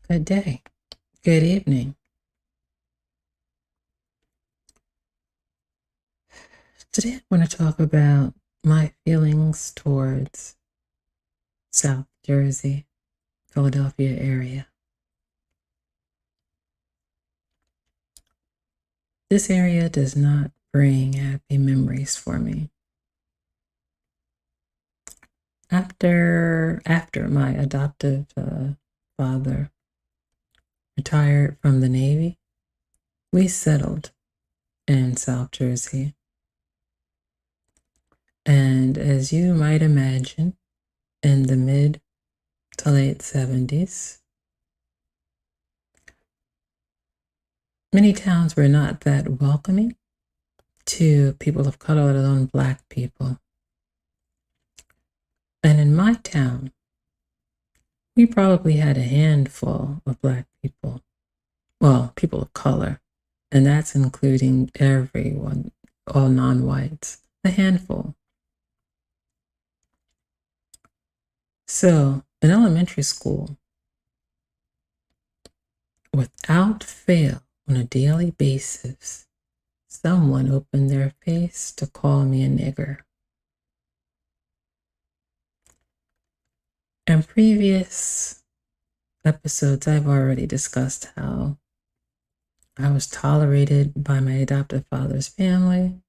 Good day. Good evening. Today I want to talk about my feelings towards South Jersey, Philadelphia area. This area does not bring happy memories for me. After my adoptive father retired from the Navy, we settled in South Jersey. And as you might imagine, in the mid to late 70s, many towns were not that welcoming to people of color, let alone Black people. And in my town, we probably had a handful of Black people. Well, people of color. And that's including everyone, all non-whites. A handful. So, in elementary school, without fail, on a daily basis, someone opened their face to call me a nigger. In previous episodes, I've already discussed how I was tolerated by my adoptive father's family.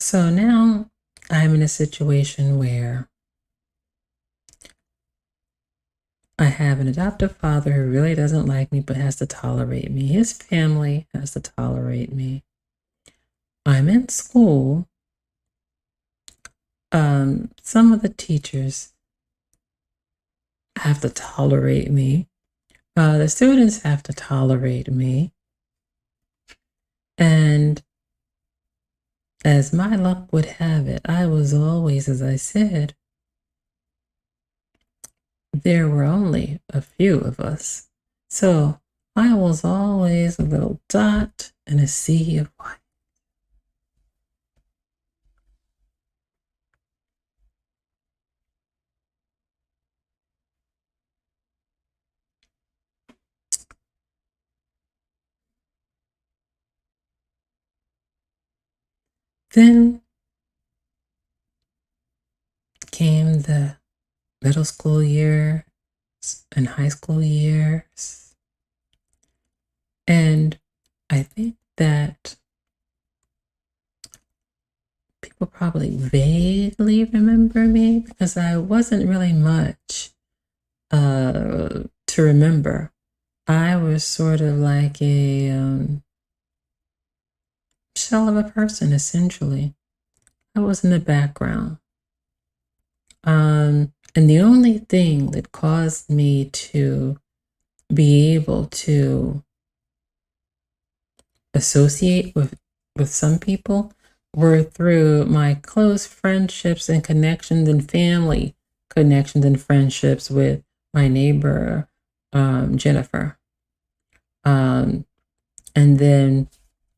So now I'm in a situation where I have an adoptive father who really doesn't like me but has to tolerate me. His family has to tolerate me. I'm in school. Some of the teachers have to tolerate me. The students have to tolerate me. And as my luck would have it, I was always, as I said, there were only a few of us. So I was always a little dot in a sea of white. Then came the middle school years and high school years. And I think that people probably vaguely remember me because I wasn't really much to remember. I was sort of like a shell of a person, essentially. I was in the background. And the only thing that caused me to be able to associate with some people were through my close friendships and connections and family connections and friendships with my neighbor, Jennifer. And then,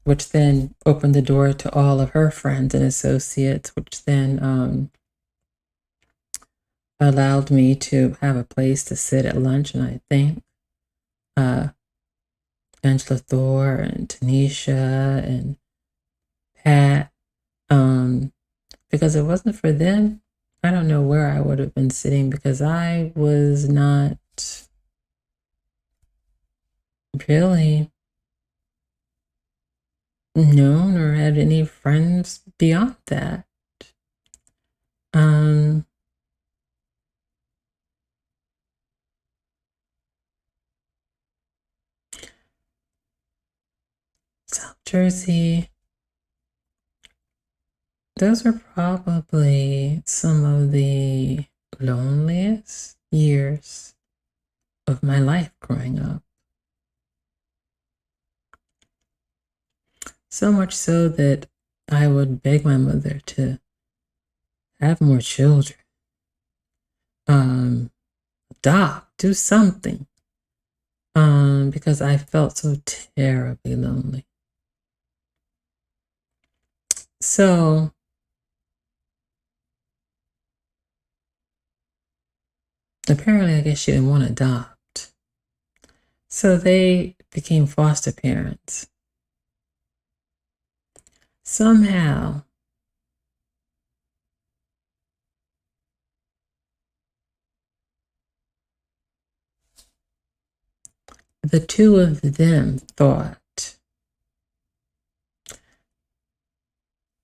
which then opened the door to all of her friends and associates, which then allowed me to have a place to sit at lunch. And I think Angela Thor and Tanisha and Pat, because if it wasn't for them, I don't know where I would have been sitting because I was not really known or had any friends beyond that. South Jersey, those were probably some of the loneliest years of my life growing up. So much so that I would beg my mother to have more children. Adopt, do something. Because I felt so terribly lonely. So Apparently, I guess she didn't want to adopt. So they became foster parents. Somehow, the two of them thought,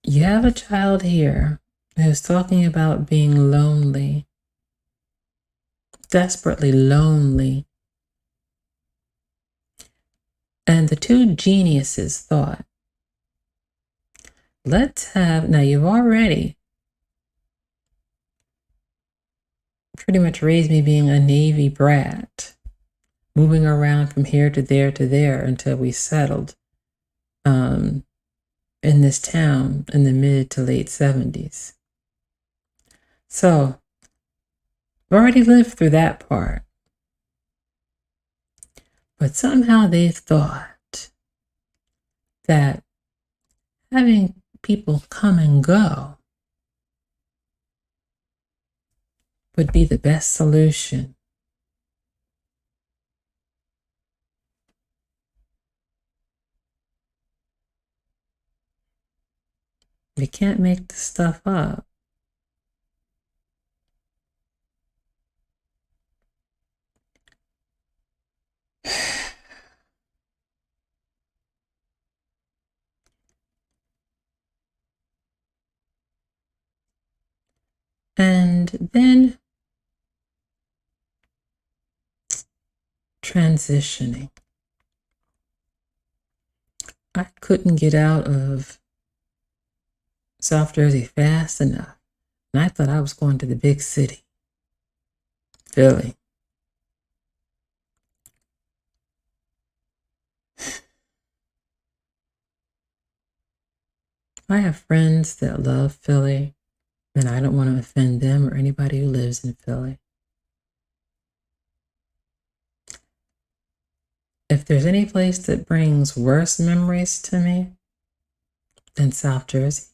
you have a child here who's talking about being lonely, desperately lonely. And the two geniuses thought, now you've already pretty much raised me being a Navy brat, moving around from here to there until we settled in this town in the mid to late 70s. So I've already lived through that part. But somehow they thought that having people come and go would be the best solution. You can't make this stuff up. And then transitioning. I couldn't get out of South Jersey fast enough. And I thought I was going to the big city, Philly. I have friends that love Philly, and I don't want to offend them or anybody who lives in Philly. If there's any place that brings worse memories to me than South Jersey,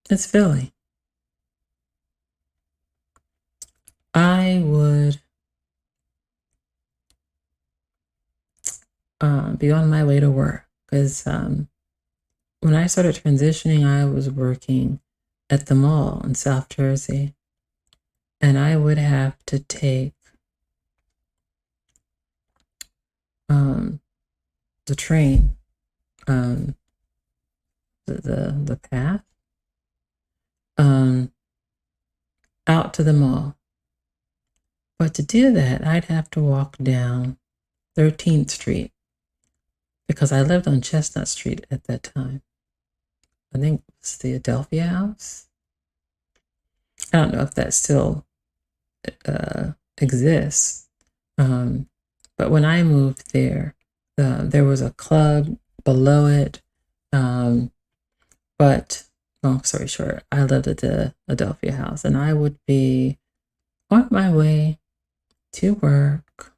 it's Philly. I would be on my way to work because when I started transitioning, I was working at the mall in South Jersey, and I would have to take the train, the path, out to the mall. But to do that, I'd have to walk down 13th Street because I lived on Chestnut Street at that time. I think it was the Adelphia House. I don't know if that still exists. But when I moved there, there was a club below it. But long story short, I lived at the Adelphia House, and I would be on my way to work,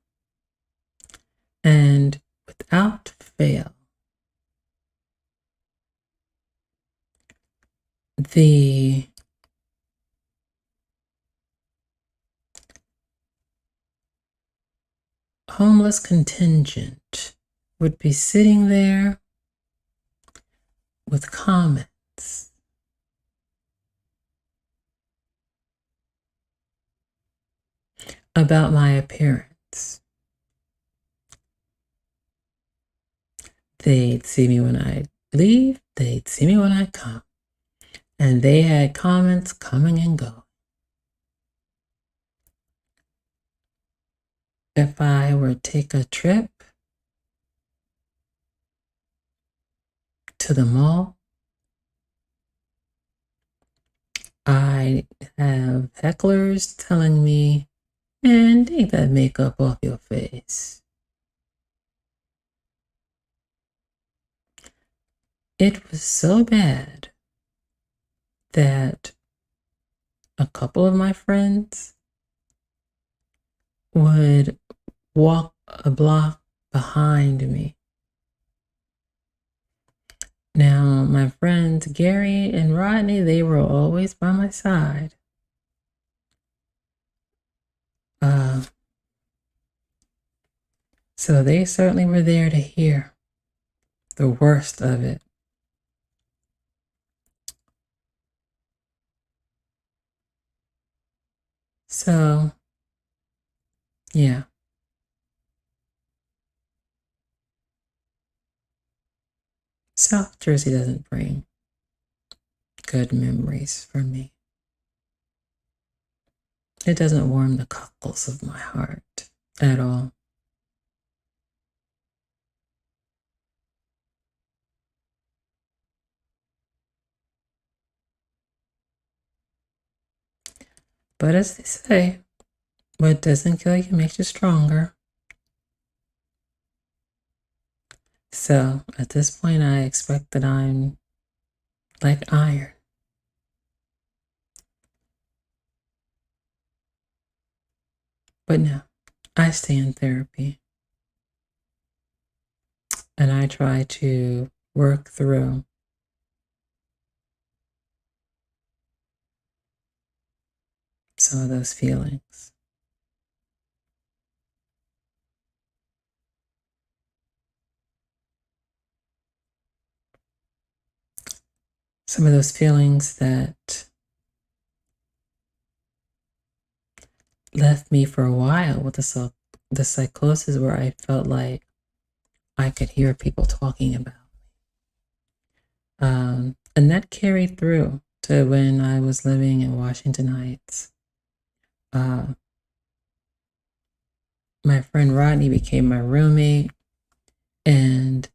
and without fail, the homeless contingent would be sitting there with comments about my appearance. They'd see me when I leave, they'd see me when I come. And they had comments coming and going. If I were to take a trip to the mall, I have hecklers telling me, man, take that makeup off your face. It was so bad that a couple of my friends would walk a block behind me. Now, my friends Gary and Rodney, they were always by my side. Uh, so they certainly were there to hear the worst of it. So, yeah. South Jersey doesn't bring good memories for me. It doesn't warm the cockles of my heart at all. But as they say, what doesn't kill you makes you stronger. So at this point, I expect that I'm like iron. But no, I stay in therapy and I try to work through some of those feelings. Some of those feelings that left me for a while with the psychosis where I felt like I could hear people talking about. And that carried through to when I was living in Washington Heights. Uh, my friend Rodney became my roommate, and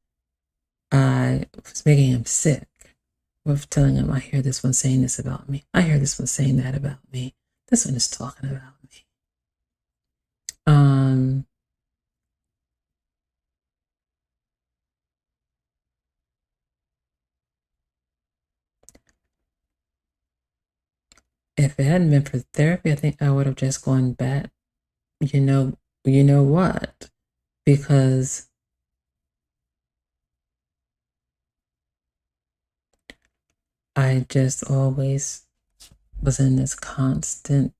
I was making him sick with telling him, I hear this one saying this about me. I hear this one saying that about me. This one is talking about me. Um, if it hadn't been for therapy, I think I would have just gone back. You know, you know what? Because I just always was in this constant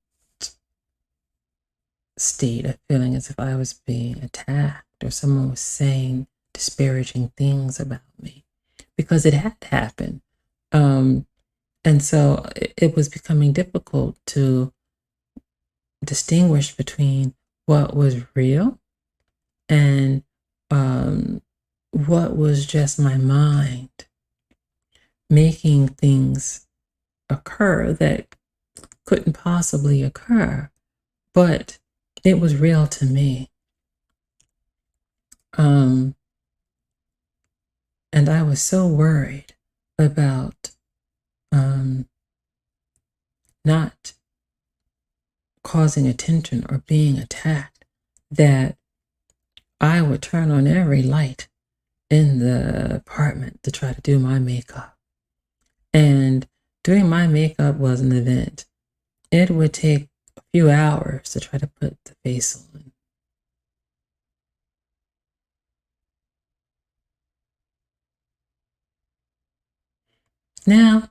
state of feeling as if I was being attacked or someone was saying disparaging things about me because it had happened. Um, and so it was becoming difficult to distinguish between what was real and what was just my mind making things occur that couldn't possibly occur, but it was real to me. Um, and I was so worried about not causing attention or being attacked that I would turn on every light in the apartment to try to do my makeup. And doing my makeup was an event. It would take a few hours to try to put the face on. Now,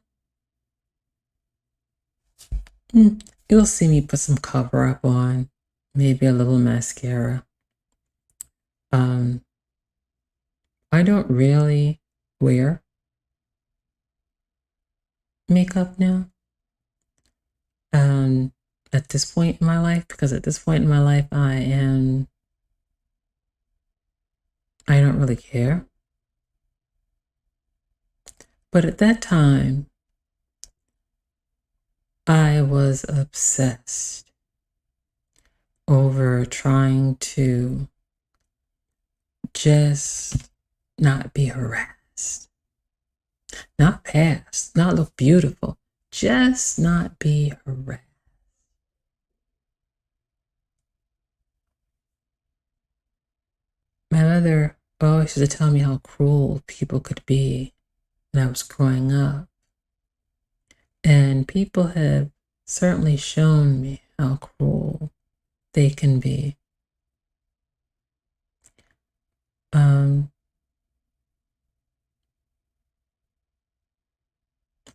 you'll see me put some cover up on, maybe a little mascara. Um, I don't really wear makeup now. Um, at this point in my life, because at this point in my life, I don't really care. But at that time, I was obsessed over trying to just not be harassed, not pass, not look beautiful, just not be harassed. My mother always used to tell me how cruel people could be when I was growing up. And people have certainly shown me how cruel they can be. Um,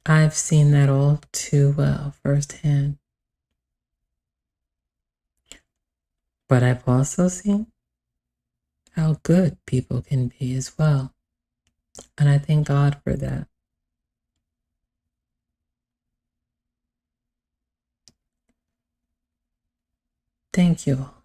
I've seen that all too well firsthand. But I've also seen how good people can be as well. And I thank God for that. Thank you all.